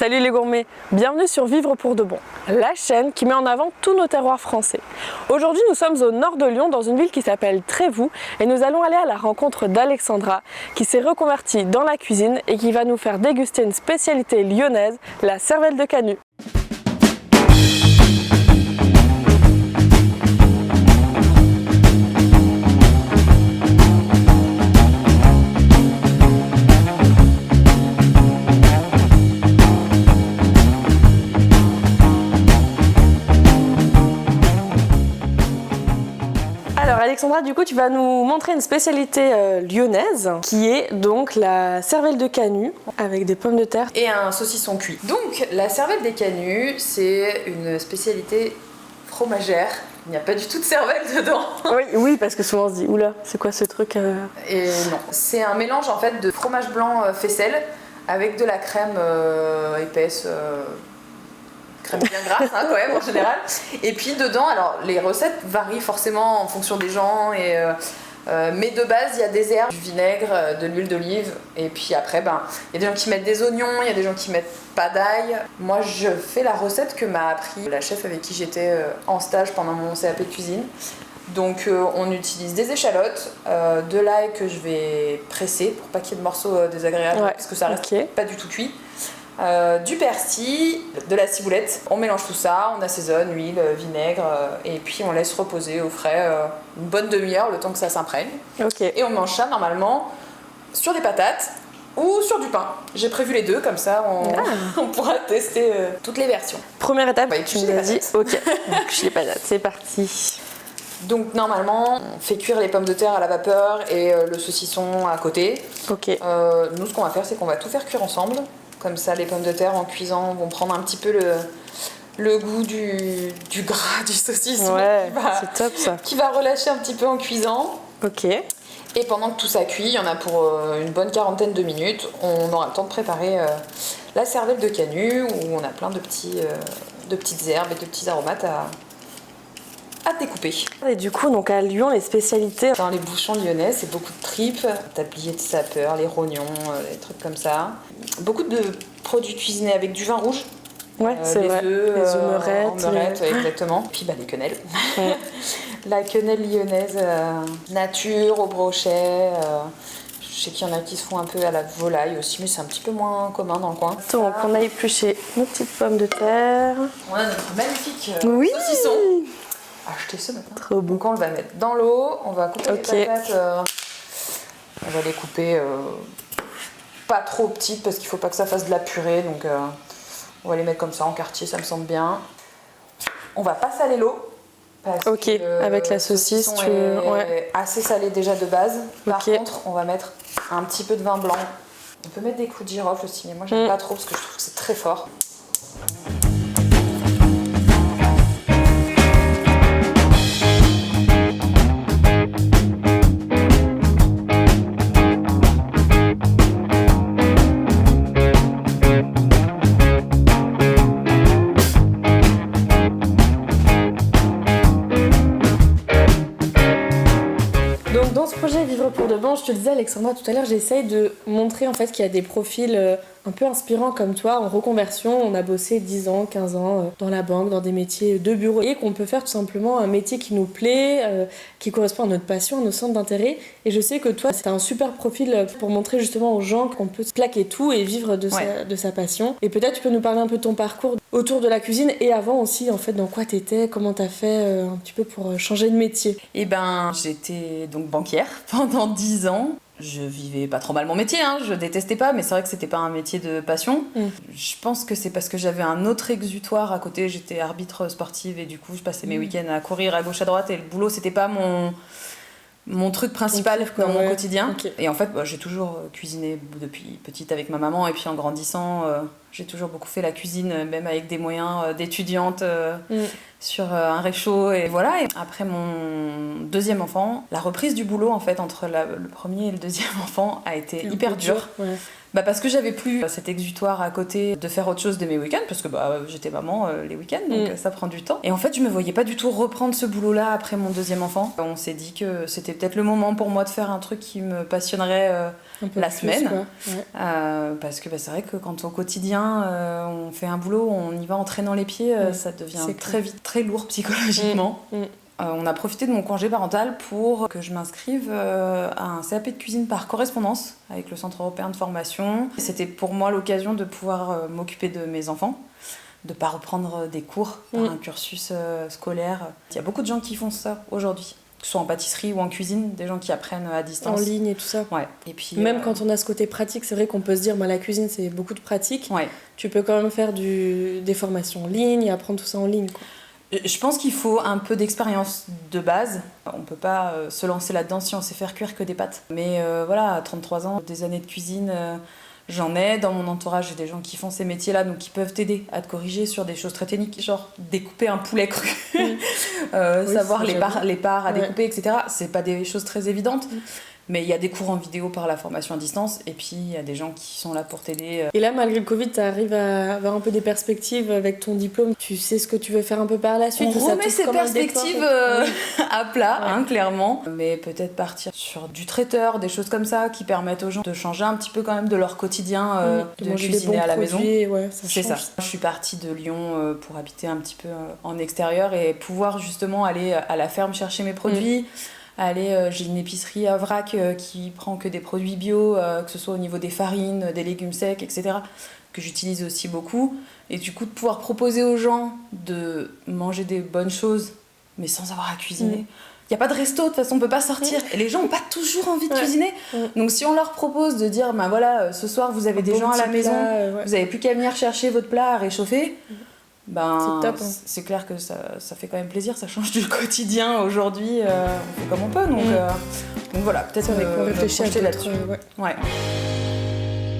Salut les gourmets, bienvenue sur Vivre pour de bon, la chaîne qui met en avant tous nos terroirs français. Aujourd'hui nous sommes au nord de Lyon dans une ville qui s'appelle Trévoux et nous allons aller à la rencontre d'Alexandra qui s'est reconvertie dans la cuisine et qui va nous faire déguster une spécialité lyonnaise, la cervelle de canut. Alexandra, du coup, tu vas nous montrer une spécialité lyonnaise qui est donc la cervelle de canut avec des pommes de terre et un saucisson cuit. Donc, la cervelle des canuts, c'est une spécialité fromagère. Il n'y a pas du tout de cervelle dedans. Oui, parce que souvent on se dit oula, c'est quoi ce truc Et non, c'est un mélange en fait de fromage blanc faisselle avec de la crème épaisse. Crème bien grasse quand même en général, et puis dedans, alors les recettes varient forcément en fonction des gens, mais de base il y a des herbes, du vinaigre, de l'huile d'olive, et puis après il y a des gens qui mettent des oignons, il y a des gens qui mettent pas d'ail. Moi je fais la recette que m'a appris la chef avec qui j'étais en stage pendant mon CAP de cuisine. Donc on utilise des échalotes, de l'ail que je vais presser pour pas qu'il y ait de morceaux désagréables, parce que ça reste pas du tout cuit. Du persil, de la ciboulette, on mélange tout ça, on assaisonne, huile, vinaigre, et puis on laisse reposer au frais une bonne demi-heure, le temps que ça s'imprègne. Et on mange ça normalement sur des patates ou sur du pain. J'ai prévu les deux, comme ça on pourra tester toutes les versions. Première étape, tu nous as dit, ok, cuire les patates, c'est parti. Donc normalement, on fait cuire les pommes de terre à la vapeur et le saucisson à côté. Nous, ce qu'on va faire, c'est qu'on va tout faire cuire ensemble. Comme ça, les pommes de terre en cuisant vont prendre un petit peu le goût du gras du saucisson. C'est top ça. Qui va relâcher un petit peu en cuisant. Et pendant que tout ça cuit, il y en a pour une bonne quarantaine de minutes, on aura le temps de préparer la cervelle de canut où on a plein de petites herbes et de petits aromates à découper. Et du coup, donc à Lyon, les spécialités dans les bouchons lyonnais, c'est beaucoup de tripes, tablier de sapeur, les rognons, des trucs comme ça. Beaucoup de produits cuisinés avec du vin rouge. C'est vrai. Les meurette, exactement. Puis les quenelles. La quenelle lyonnaise nature, au brochet. Je sais qu'il y en a qui se font un peu à la volaille aussi, mais c'est un petit peu moins commun dans le coin. Donc on a épluché nos petites pommes de terre. On a notre magnifique saucisson. Acheter ce matin. Trop bon. Donc on le va mettre dans l'eau, on va couper les patates. On va les couper pas trop petites parce qu'il faut pas que ça fasse de la purée, donc on va les mettre comme ça en quartier, ça me semble bien. On va pas saler l'eau. Avec la saucisse, est assez salé déjà de base. Par contre, on va mettre un petit peu de vin blanc. On peut mettre des clous de girofle aussi, mais moi j'aime pas trop parce que je trouve que c'est très fort. Dans ce projet Vivre pour de bon, je te le disais Alexandra tout à l'heure, j'essaye de montrer en fait qu'il y a des profils un peu inspirants comme toi en reconversion. On a bossé 10 ans, 15 ans dans la banque, dans des métiers de bureau et qu'on peut faire tout simplement un métier qui nous plaît, qui correspond à notre passion, à nos centres d'intérêt. Et je sais que toi, c'est un super profil pour montrer justement aux gens qu'on peut plaquer tout et vivre de sa passion. Et peut-être tu peux nous parler un peu de ton parcours autour de la cuisine et avant aussi en fait dans quoi t'étais, comment t'as fait un petit peu pour changer de métier. J'étais donc banquière pendant 10 ans. Je vivais pas trop mal mon métier, je détestais pas, mais c'est vrai que c'était pas un métier de passion. Je pense que c'est parce que j'avais un autre exutoire à côté. J'étais arbitre sportive et du coup je passais mes week-ends à courir à gauche à droite et le boulot c'était pas mon truc principal dans mon quotidien. Et en fait, j'ai toujours cuisiné depuis petite avec ma maman et puis en grandissant, j'ai toujours beaucoup fait la cuisine, même avec des moyens d'étudiante sur un réchaud et voilà. Et après mon deuxième enfant, la reprise du boulot en fait entre le premier et le deuxième enfant a été hyper dure. Parce que j'avais plus cet exutoire à côté de faire autre chose de mes week-ends, parce que j'étais maman les week-ends, donc ça prend du temps. Et en fait, je me voyais pas du tout reprendre ce boulot-là après mon deuxième enfant. On s'est dit que c'était peut-être le moment pour moi de faire un truc qui me passionnerait Un peu la plus, semaine. quoi. Ouais. Parce que c'est vrai que quand au quotidien on fait un boulot, on y va en traînant les pieds, ça devient très vite très lourd psychologiquement. On a profité de mon congé parental pour que je m'inscrive à un CAP de cuisine par correspondance avec le Centre européen de formation. C'était pour moi l'occasion de pouvoir m'occuper de mes enfants, de ne pas reprendre des cours par un cursus scolaire. Il y a beaucoup de gens qui font ça aujourd'hui, que ce soit en pâtisserie ou en cuisine, des gens qui apprennent à distance. En ligne et tout ça. Ouais. Et puis, même quand on a ce côté pratique, c'est vrai qu'on peut se dire, la cuisine c'est beaucoup de pratique. Ouais. Tu peux quand même faire des formations en ligne et apprendre tout ça en ligne, quoi. Je pense qu'il faut un peu d'expérience de base. On peut pas se lancer là-dedans si on sait faire cuire que des pâtes. Mais voilà, à 33 ans, des années de cuisine, j'en ai. Dans mon entourage, j'ai des gens qui font ces métiers-là, donc qui peuvent t'aider à te corriger sur des choses très techniques, genre découper un poulet cru, savoir les parts à découper, etc. C'est pas des choses très évidentes. Mais il y a des cours en vidéo par la formation à distance, et puis il y a des gens qui sont là pour t'aider. Et là, malgré le Covid, tu arrives à avoir un peu des perspectives avec ton diplôme. Tu sais ce que tu veux faire un peu par la suite. On remet ces perspectives à plat, clairement. Mais peut-être partir sur du traiteur, des choses comme ça, qui permettent aux gens de changer un petit peu quand même de leur quotidien, de cuisiner à la maison. C'est ça. Je suis partie de Lyon pour habiter un petit peu en extérieur et pouvoir justement aller à la ferme chercher mes produits. J'ai une épicerie à vrac qui prend que des produits bio, que ce soit au niveau des farines, des légumes secs, etc., que j'utilise aussi beaucoup. Et du coup, de pouvoir proposer aux gens de manger des bonnes choses, mais sans avoir à cuisiner. Il n'y a pas de resto, de toute façon, on ne peut pas sortir. Et les gens n'ont pas toujours envie de cuisiner. Donc si on leur propose de dire, voilà, ce soir, vous avez des gens à la maison, vous n'avez plus qu'à venir chercher votre plat à réchauffer, c'est top, c'est clair que ça fait quand même plaisir, ça change du quotidien aujourd'hui, on fait comme on peut, donc voilà, peut-être qu'on réfléchit là-dessus. Ouais.